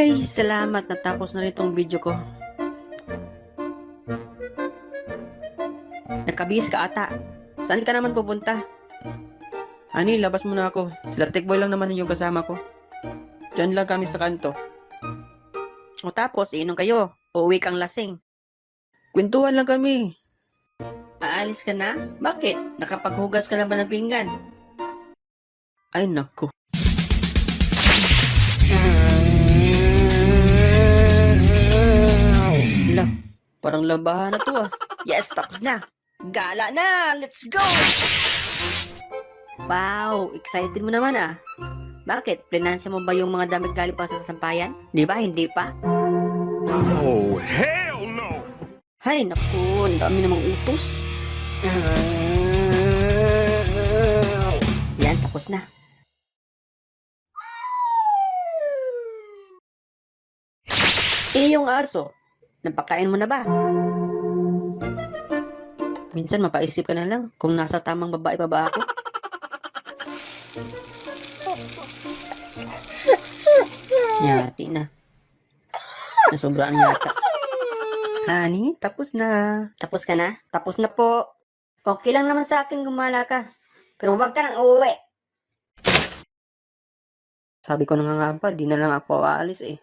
Ay, salamat. Natapos na rin itong video ko. Nakabihis ka ata. Saan ka naman pupunta? Ani, labas muna ako. Sila Tekboy lang naman yung kasama ko. Diyan lang kami sa kanto. O tapos, iinom kayo. Uuwi kang lasing. Kwentuhan lang kami. Aalis ka na? Bakit? Nakapaghugas ka na ba ng pinggan? Ay, naku. Ala, parang labahan na to ah. Yes, tapos na. Gala na! Let's go! Wow, excited mo naman ah. Bakit? Plinansya mo ba yung mga damit galing pa sa sampayan? Di ba? Hindi pa? Oh, hell no! Hay, naku, ang dami namang utos. Yan, tapos na. Yung aso, napakain mo na ba? Minsan mapaisip ka na lang kung nasa tamang babae pa ba ako. Yati na. Nasobraan yata. Honey, tapos na. Tapos ka na? Tapos na po. Okay lang naman sa akin gumala ka. Pero wag ka nang uuwi. Sabi ko na nga ba, di na lang ako aalis eh.